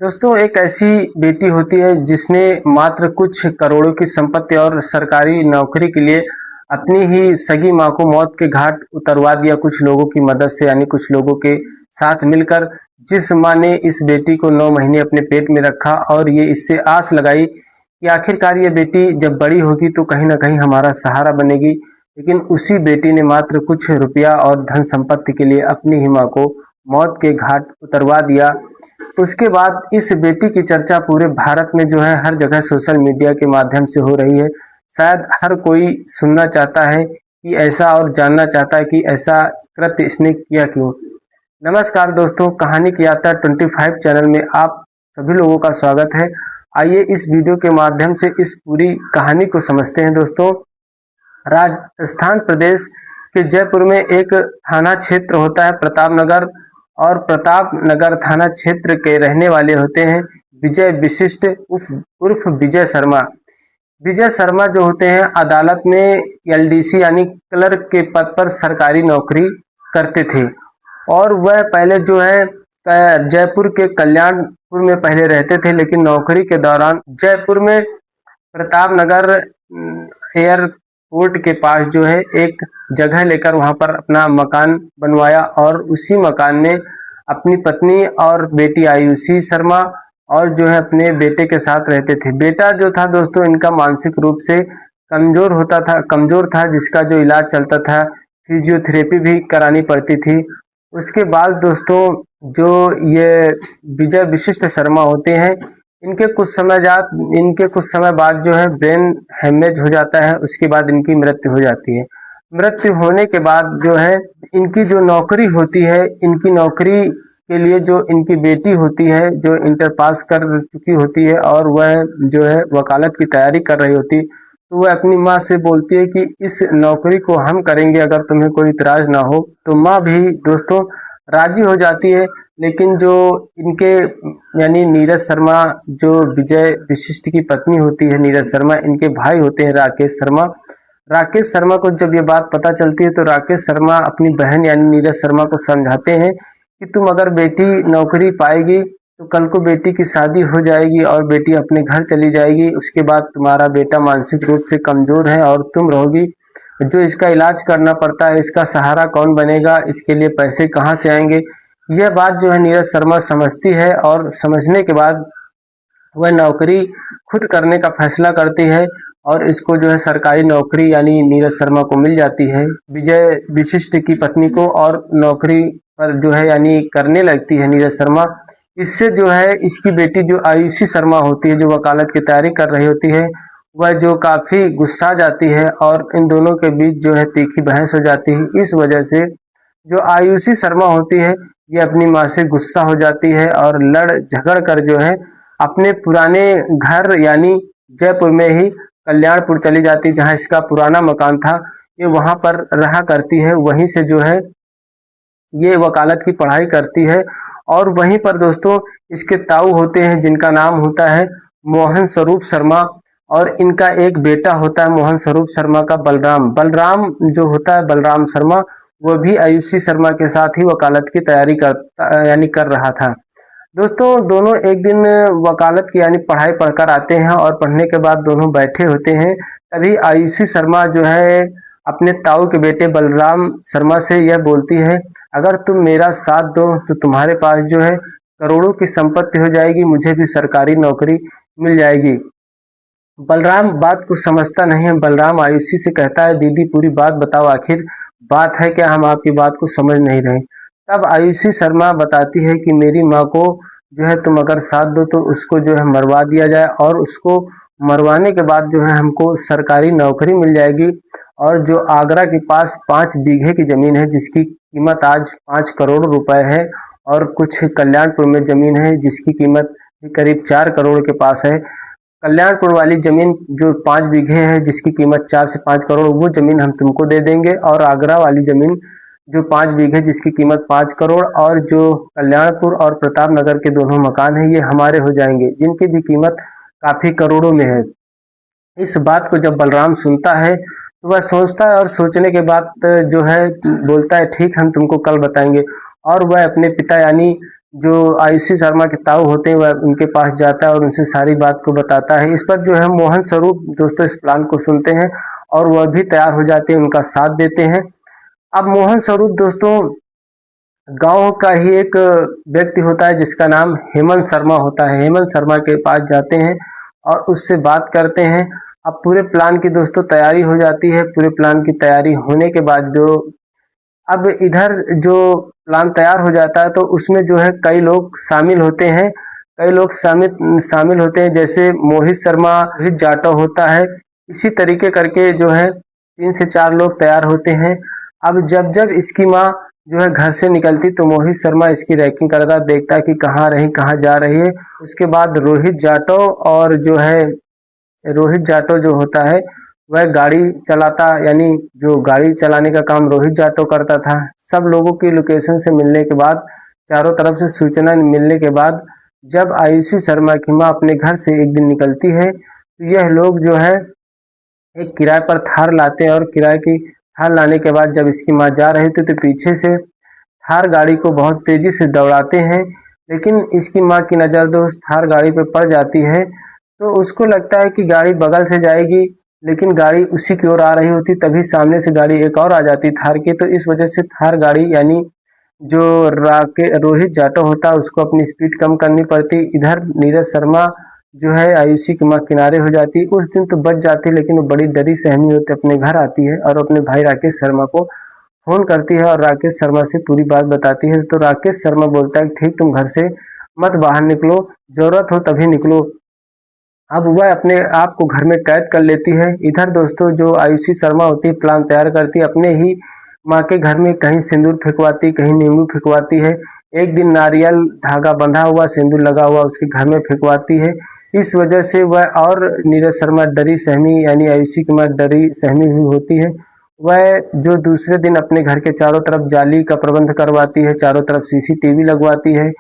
दोस्तों, एक ऐसी बेटी होती है जिसने मात्र कुछ करोड़ों की संपत्ति और सरकारी नौकरी के लिए अपनी ही सगी माँ को मौत के घाट उतरवा दिया कुछ लोगों की मदद से, यानी कुछ लोगों के साथ मिलकर। जिस माँ ने इस बेटी को 9 महीने अपने पेट में रखा और ये इससे आस लगाई कि आखिरकार ये बेटी जब बड़ी होगी तो कहीं ना कहीं हमारा सहारा बनेगी, लेकिन उसी बेटी ने मात्र कुछ रुपया और धन संपत्ति के लिए अपनी ही माँ को मौत के घाट उतरवा दिया। उसके बाद इस बेटी की चर्चा पूरे भारत में जो है हर जगह सोशल मीडिया के माध्यम से हो रही है। शायद हर कोई सुनना चाहता है कि ऐसा, और जानना चाहता है कि ऐसा कृत्य इसने किया क्यों। नमस्कार दोस्तों, कहानी की यात्रा 25 चैनल में आप सभी लोगों का स्वागत है। आइए इस वीडियो के माध्यम से इस पूरी कहानी को समझते हैं। दोस्तों, राजस्थान प्रदेश के जयपुर में एक थाना क्षेत्र होता है प्रतापनगर, और प्रतापनगर थाना क्षेत्र के रहने वाले होते हैं विजय विशिष्ट उर्फ विजय शर्मा। विजय शर्मा जो होते हैं अदालत में एलडीसी यानी क्लर्क के पद पर सरकारी नौकरी करते थे, और वह पहले जो है जयपुर के कल्याणपुर में पहले रहते थे, लेकिन नौकरी के दौरान जयपुर में प्रतापनगर एयरपोर्ट के पास जो है एक जगह लेकर वहां पर अपना मकान बनवाया, और उसी मकान में अपनी पत्नी और बेटी आयुषी शर्मा और जो है अपने बेटे के साथ रहते थे। बेटा जो था दोस्तों इनका मानसिक रूप से कमजोर था, जिसका जो इलाज चलता था, फिजियोथेरेपी भी करानी पड़ती थी। उसके बाद दोस्तों जो ये विजय विशिष्ट शर्मा होते हैं, इनके कुछ समय बाद जो है ब्रेन हेमरेज हो जाता है। उसके बाद इनकी मृत्यु हो जाती है। मृत्यु होने के बाद जो है इनकी जो नौकरी होती है, इनकी नौकरी के लिए जो इनकी बेटी होती है जो इंटर पास कर चुकी होती है और वह जो है वकालत की तैयारी कर रही होती, तो वह अपनी माँ से बोलती है कि इस नौकरी को हम करेंगे अगर तुम्हें कोई इतराज ना हो। तो माँ भी दोस्तों राजी हो जाती है, लेकिन जो इनके यानी नीरज शर्मा, जो विजय विशिष्ट की पत्नी होती है नीरज शर्मा, इनके भाई होते हैं राकेश शर्मा को जब ये बात पता चलती है तो राकेश शर्मा अपनी बहन यानी नीरज शर्मा को समझाते हैं कि तुम अगर बेटी नौकरी पाएगी तो कल को बेटी की शादी हो जाएगी और बेटी अपने घर चली जाएगी। उसके बाद तुम्हारा बेटा मानसिक रूप से कमजोर है और तुम रहोगी, जो इसका इलाज करना पड़ता है, इसका सहारा कौन बनेगा, इसके लिए पैसे कहाँ से आएंगे। यह बात जो है नीरज शर्मा समझती है, और समझने के बाद वह नौकरी खुद करने का फैसला करती है, और इसको जो है सरकारी नौकरी यानी नीरज शर्मा को मिल जाती है, विजय विशिष्ट की पत्नी को, और नौकरी पर जो है यानी करने लगती है नीरज शर्मा। इससे जो है इसकी बेटी जो आयुषी शर्मा होती है, जो वकालत की तैयारी कर रही होती है, वह जो काफी गुस्सा जाती है और इन दोनों के बीच जो है तीखी बहस हो जाती है। इस वजह से जो आयुषी शर्मा होती है ये अपनी माँ से गुस्सा हो जाती है और लड़ झगड़ कर जो है अपने पुराने घर यानी जयपुर में ही कल्याणपुर चली जाती, जहाँ इसका पुराना मकान था, ये वहां पर रहा करती है। वहीं से जो है ये वकालत की पढ़ाई करती है, और वहीं पर दोस्तों इसके ताऊ होते हैं जिनका नाम होता है मोहन स्वरूप शर्मा, और इनका एक बेटा होता है मोहन स्वरूप शर्मा का बलराम जो होता है बलराम शर्मा, वह भी आयुषी शर्मा के साथ ही वकालत की तैयारी कर रहा था। दोस्तों दोनों एक दिन वकालत की यानी पढ़ाई पढ़कर आते हैं, और पढ़ने के बाद दोनों बैठे होते हैं। तभी आयुषी शर्मा जो है अपने ताऊ के बेटे बलराम शर्मा से यह बोलती है, अगर तुम मेरा साथ दो तो तुम्हारे पास जो है करोड़ों की संपत्ति हो जाएगी, मुझे भी सरकारी नौकरी मिल जाएगी। बलराम बात को समझता नहीं है। बलराम आयुषी से कहता है, दीदी पूरी बात बताओ, आखिर बात है क्या, हम आपकी बात को समझ नहीं रहे। तब आयुषी शर्मा बताती है कि मेरी माँ को जो है तुम अगर साथ दो तो उसको जो है मरवा दिया जाए, और उसको मरवाने के बाद जो है हमको सरकारी नौकरी मिल जाएगी। और जो आगरा के पास 5 बीघे की जमीन है जिसकी कीमत आज 5 करोड़ रुपए है, और कुछ कल्याणपुर में जमीन है जिसकी कीमत करीब 4 करोड़ के पास है। कल्याणपुर वाली जमीन जो 5 बीघे है जिसकी कीमत 4 से 5 करोड़, वो जमीन हम तुमको दे देंगे, और आगरा वाली जमीन जो 5 बीघे जिसकी कीमत 5 करोड़, और जो कल्याणपुर और प्रतापनगर के दोनों मकान है ये हमारे हो जाएंगे, जिनकी भी कीमत काफी करोड़ों में है। इस बात को जब बलराम सुनता है तो वह सोचता है, और सोचने के बाद जो है बोलता है, ठीक हम तुमको कल बताएंगे। और वह अपने पिता यानी जो आयुषी शर्मा के ताऊ होते हैं वह उनके पास जाता है और उनसे सारी बात को बताता है। इस पर जो है मोहन स्वरूप दोस्तों इस प्लान को सुनते हैं और वह भी तैयार हो जाते हैं, उनका साथ देते हैं। अब मोहन स्वरूप दोस्तों गांव का ही एक व्यक्ति होता है जिसका नाम हेमंत शर्मा होता है। हेमंत शर्मा के पास जाते हैं और उससे बात करते हैं। अब पूरे प्लान की दोस्तों तैयारी हो जाती है। पूरे प्लान की तैयारी होने के बाद अब इधर जो प्लान तैयार हो जाता है तो उसमें जो है कई लोग शामिल होते हैं। कई लोग शामिल होते हैं, जैसे मोहित शर्मा, रोहित जाटव होता है। इसी तरीके करके जो है 3 से 4 लोग तैयार होते हैं। अब जब इसकी माँ जो है घर से निकलती तो मोहित शर्मा इसकी रैकिंग करता, देखता कि कहाँ रही, कहाँ जा रही है। उसके बाद रोहित जाटव जो होता है वह गाड़ी चलाता, यानी जो गाड़ी चलाने का काम रोहित जाटव करता था। सब लोगों की लोकेशन से मिलने के बाद, चारों तरफ से सूचना मिलने के बाद जब आयुषी शर्मा की माँ अपने घर से एक दिन निकलती है तो यह लोग जो है एक किराए पर थार लाते हैं और किराए की थार लाने के बाद जब इसकी माँ जा रही थी तो पीछे से थार गाड़ी को बहुत तेजी से दौड़ाते हैं। लेकिन इसकी माँ की नज़र दोस्त थार गाड़ी पे पड़ जाती है तो उसको लगता है कि गाड़ी बगल से जाएगी, लेकिन गाड़ी उसी की ओर आ रही होती, तभी सामने से गाड़ी एक और आ जाती थार की। तो इस वजह से थार गाड़ी यानी जो रोहित जाटव होता है उसको अपनी स्पीड कम करनी पड़ती। इधर नीरज शर्मा जो है आयुषी की माँ किनारे हो जाती। उस दिन तो बच जाती, लेकिन वो बड़ी डरी सहमी होती अपने घर आती है और अपने भाई राकेश शर्मा को फोन करती है और राकेश शर्मा से पूरी बात बताती है। तो राकेश शर्मा बोलता है ठीक, तुम घर से मत बाहर निकलो, जरूरत हो तभी निकलो। अब वह अपने आप को घर में कैद कर लेती है। इधर दोस्तों जो आयुषी शर्मा होती है प्लान तैयार करती है, अपने ही माँ के घर में कहीं सिंदूर फेंकवाती, कहीं नींबू फेंकवाती है। एक दिन नारियल धागा बंधा हुआ, सिंदूर लगा हुआ उसके घर में फेंकवाती है। इस वजह से वह और नीरज शर्मा डरी सहमी, यानी आयुषी की माँ डरी सहमी हुई होती है। वह जो दूसरे दिन अपने घर के चारों तरफ जाली का प्रबंध करवाती है, चारों तरफ सीसीटीवी लगवाती है।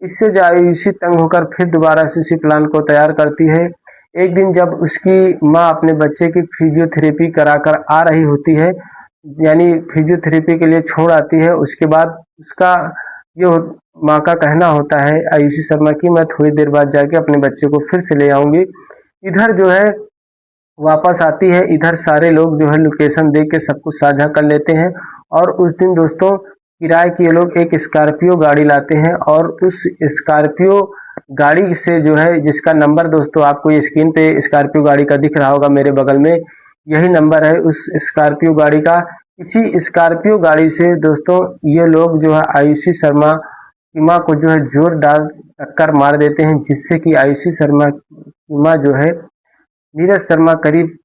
इससे जो आयुषी तंग होकर फिर दोबारा से उसी प्लान को तैयार करती है। एक दिन जब उसकी माँ अपने बच्चे की फिजियोथेरेपी कराकर आ रही होती है, यानी फिजियोथेरेपी के लिए छोड़ आती है, उसके बाद उसका जो माँ का कहना होता है आयुषी शर्मा की, मैं थोड़ी देर बाद जाके अपने बच्चे को फिर से ले आऊंगी। इधर जो है वापस आती है। इधर सारे लोग जो है लोकेशन देख के सब कुछ साझा कर लेते हैं और उस दिन दोस्तों किराए के लोग एक स्कॉर्पियो गाड़ी लाते हैं और उस स्कॉर्पियो गाड़ी से जो है, जिसका नंबर दोस्तों आपको ये स्क्रीन पे स्कॉर्पियो गाड़ी का दिख रहा होगा मेरे बगल में, यही नंबर है उस स्कॉर्पियो गाड़ी का। इसी स्कॉर्पियो गाड़ी से दोस्तों ये लोग जो है आयुषी शर्मा की माँ को जो है जोरदार टक्कर मार देते हैं, जिससे कि आयुषी शर्मा की माँ जो है नीरज शर्मा करीब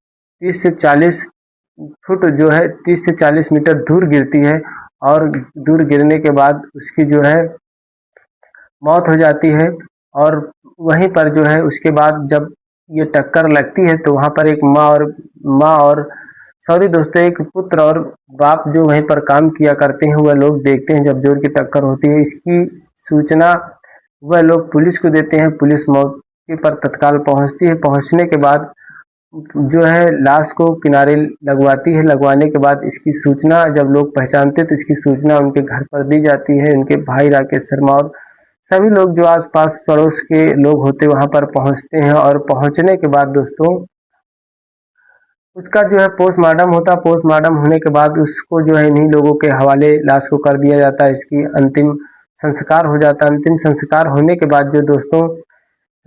30 से 40 फुट जो है 30 से 40 मीटर दूर गिरती है और दूर गिरने के बाद उसकी जो है मौत हो जाती है। और वहीं पर जो है उसके बाद जब ये टक्कर लगती है तो वहाँ पर एक माँ और सॉरी दोस्तों एक पुत्र और बाप जो वहीं पर काम किया करते हैं, वह लोग देखते हैं जब जोर की टक्कर होती है। इसकी सूचना वह लोग पुलिस को देते हैं। पुलिस मौके पर तत्काल पहुंचती है। पहुंचने के बाद जो है लाश को किनारे लगवाती है। लगवाने के बाद इसकी सूचना जब लोग पहचानते तो इसकी सूचना उनके घर पर दी जाती है। उनके भाई राकेश शर्मा और सभी लोग जो आसपास पड़ोस के लोग होते वहां पर पहुंचते हैं और पहुंचने के बाद दोस्तों उसका जो है पोस्टमार्टम होता। पोस्टमार्टम होने के बाद उसको जो है इन्हीं लोगों के हवाले लाश को कर दिया जाता है। इसकी अंतिम संस्कार हो जाता है। अंतिम संस्कार होने के बाद जो दोस्तों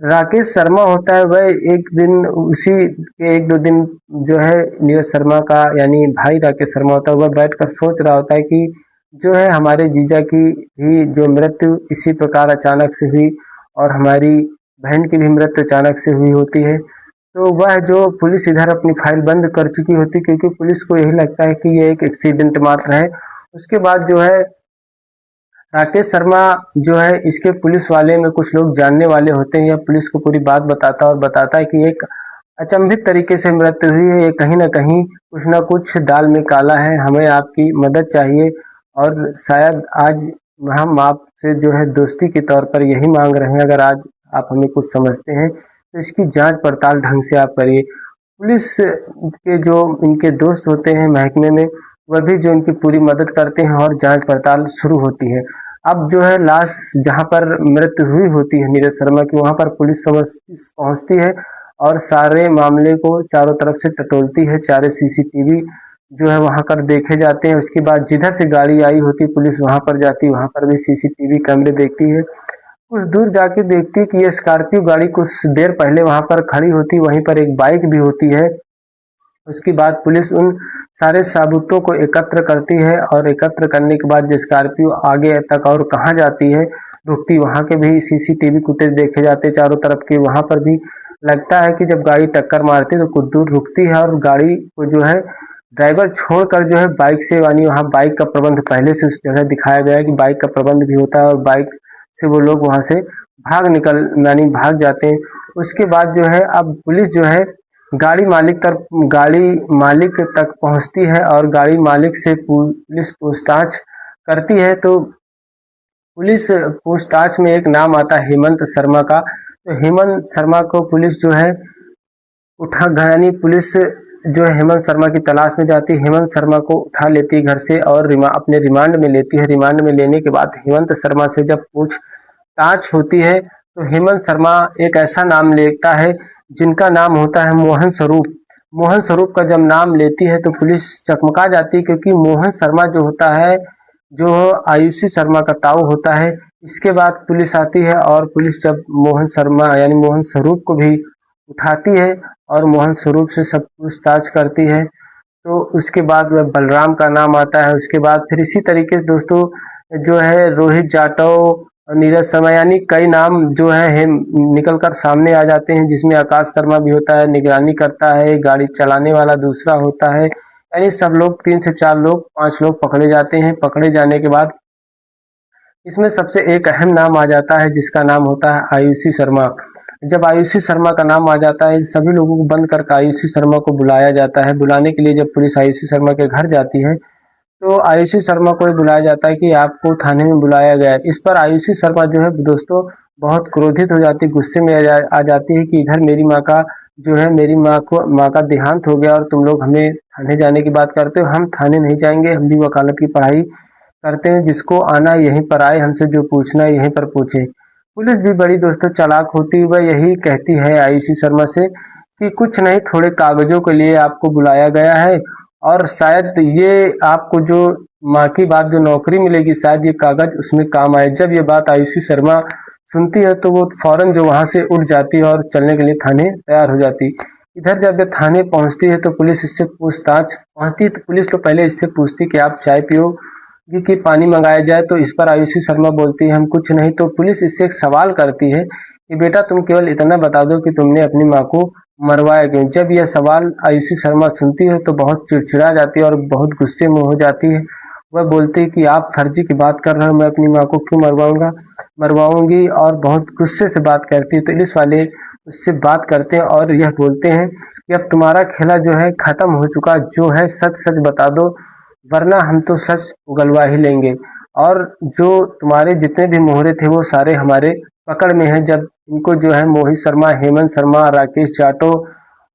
राकेश शर्मा होता है वह एक दिन उसी के 1-2 दिन जो है नीरज शर्मा का यानी भाई राकेश शर्मा होता है, वह बैठकर सोच रहा होता है कि जो है हमारे जीजा की भी जो मृत्यु इसी प्रकार अचानक से हुई और हमारी बहन की भी मृत्यु अचानक से हुई होती है। तो वह जो पुलिस इधर अपनी फाइल बंद कर चुकी होती, क्योंकि पुलिस को यही लगता है कि ये एक एक्सीडेंट मात्र है। उसके बाद जो है राकेश शर्मा जो है इसके पुलिस वाले में कुछ लोग जानने वाले होते हैं। यह पुलिस को पूरी बात बताता है और बताता है कि एक अचंभित तरीके से मृत्यु हुई है, ये कहीं ना कहीं कुछ ना कुछ दाल में काला है, हमें आपकी मदद चाहिए और शायद आज हम आपसे जो है दोस्ती के तौर पर यही मांग रहे हैं, अगर आज आप हमें कुछ समझते हैं तो इसकी जांच पड़ताल ढंग से आप करिए। पुलिस के जो इनके दोस्त होते हैं महकमे में, वह भी जो इनकी पूरी मदद करते हैं और जांच पड़ताल शुरू होती है। अब जो है लाश जहां पर मृत्यु हुई होती है नीरज शर्मा की, वहां पर पुलिस पहुंचती है और सारे मामले को चारों तरफ से टटोलती है। सारे सीसीटीवी जो है वहां पर देखे जाते हैं। उसके बाद जिधर से गाड़ी आई होती पुलिस वहां पर जाती, वहां पर भी सीसीटीवी कैमरे देखती है। कुछ दूर जाके देखती है कि ये स्कॉर्पियो गाड़ी कुछ देर पहले वहां पर खड़ी होती, वहीं पर एक बाइक भी होती है। उसके बाद पुलिस उन सारे सबूतों को एकत्र करती है और एकत्र करने के बाद स्कॉर्पियो आगे तक और कहाँ जाती है रुकती, वहां के भी सीसीटीवी फुटेज देखे जाते चारों तरफ के। वहां पर भी लगता है कि जब गाड़ी टक्कर मारती है तो कुछ दूर रुकती है और गाड़ी को जो है ड्राइवर छोड़कर जो है बाइक से, यानी वहाँ बाइक का प्रबंध पहले से उस जगह दिखाया गया है कि बाइक का प्रबंध भी होता है और बाइक से वो लोग वहां से भाग जाते हैं। उसके बाद जो है अब पुलिस जो है गाड़ी मालिक तक पहुंचती है और गाड़ी मालिक से पुलिस पूछताछ करती है। तो पुलिस पूछताछ में एक नाम आता है हेमंत शर्मा का। तो हेमंत शर्मा को पुलिस जो है यानी पुलिस जो है हेमंत शर्मा की तलाश में जाती है। हेमंत शर्मा को उठा लेती है घर से और अपने रिमांड में लेती है। रिमांड में लेने के बाद हेमंत शर्मा से जब पूछताछ होती है तो हेमंत शर्मा एक ऐसा नाम लेता है जिनका नाम होता है मोहन स्वरूप। मोहन स्वरूप का जब नाम लेती है तो पुलिस चकमका जाती है, क्योंकि मोहन शर्मा जो होता है, जो आयुषी शर्मा का ताऊ होता है। इसके बाद पुलिस आती है और पुलिस जब मोहन शर्मा यानी मोहन स्वरूप को भी उठाती है और मोहन स्वरूप से सब पूछताछ करती है, तो उसके बाद वह बलराम का नाम आता है। उसके बाद फिर इसी तरीके से दोस्तों जो है रोहित जाटव, नीरज शर्मा, यानी कई नाम जो है निकल कर सामने आ जाते हैं, जिसमें आकाश शर्मा भी होता है, निगरानी करता है, गाड़ी चलाने वाला दूसरा होता है। यानी सब लोग 3 से 4 लोग 5 लोग पकड़े जाते हैं। पकड़े जाने के बाद इसमें सबसे एक अहम नाम आ जाता है जिसका नाम होता है आयुषी शर्मा। जब आयुषी शर्मा का नाम आ जाता है, सभी लोगों को बंद करके आयुषी शर्मा को बुलाया जाता है। बुलाने के लिए जब पुलिस आयुषी शर्मा के घर जाती है तो आयुषी शर्मा को बुलाया जाता है कि आपको थाने में बुलाया गया है। इस पर आयुषी शर्मा जो है दोस्तों बहुत क्रोधित हो जाती, गुस्से में आ जाती है कि इधर मेरी माँ का देहांत हो गया और तुम लोग हमें थाने जाने की बात करते हो। हम थाने नहीं जाएंगे, हम भी वकालत की पढ़ाई करते हैं, जिसको आना यहीं पर आए, हमसे जो पूछना है यहीं पर पूछे। पुलिस भी बड़ी दोस्तों चालाक होती है, वह यही कहती है आयुषी शर्मा से कि कुछ नहीं, थोड़े कागजों के लिए आपको बुलाया गया है और शायद ये आपको जो माँ की बात जो नौकरी मिलेगी, शायद ये कागज उसमें काम आए। जब ये बात आयुषी शर्मा सुनती है तो वो फौरन जो वहां से उठ जाती है और चलने के लिए थाने तैयार हो जाती। इधर जब ये थाने पहुंचती है तो पुलिस इससे पूछताछ पहुंचती तो पुलिस तो पहले इससे पूछती कि आप चाय पियोगी कि पानी मंगाया जाए। तो इस पर आयुषी शर्मा बोलती है हम कुछ नहीं। तो पुलिस इससे एक सवाल करती है कि बेटा तुम केवल इतना बता दो कि तुमने अपनी माँ को मरवाया क्यों। जब यह सवाल आयुषी शर्मा सुनती है तो बहुत चिड़चिड़ा जाती है और बहुत गुस्से में हो जाती है। वह बोलती है कि आप फर्जी की बात कर रहे हो, मैं अपनी माँ को क्यों मरवाऊंगी, और बहुत गुस्से से बात करती है। तो पुलिस वाले उससे बात करते हैं और यह बोलते हैं कि अब तुम्हारा खेला जो है खत्म हो चुका, जो है सच सच बता दो, वरना हम तो सच उगलवा ही लेंगे। और जो तुम्हारे जितने भी मोहरे थे वो सारे हमारे पकड़ में हैं। जब इनको जो है मोहित शर्मा, हेमंत शर्मा, राकेश जाटव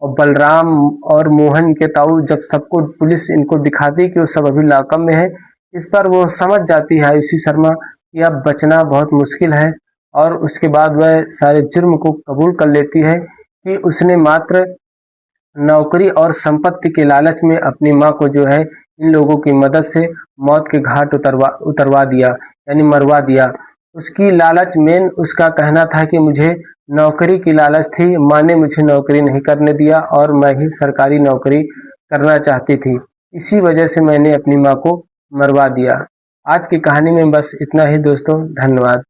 और बलराम और मोहन के ताऊ, जब सबको पुलिस इनको दिखाती कि वो सब अभी लॉकअप में है, इस पर वो समझ जाती है आयुषी शर्मा कि अब बचना बहुत मुश्किल है। और उसके बाद वह सारे जुर्म को कबूल कर लेती है कि उसने मात्र नौकरी और संपत्ति के लालच में अपनी माँ को जो है इन लोगों की मदद से मौत के घाट उतरवा दिया, यानी मरवा दिया। उसकी लालच मेन उसका कहना था कि मुझे नौकरी की लालच थी, माँ ने मुझे नौकरी नहीं करने दिया और मैं ही सरकारी नौकरी करना चाहती थी, इसी वजह से मैंने अपनी माँ को मरवा दिया। आज की कहानी में बस इतना ही दोस्तों, धन्यवाद।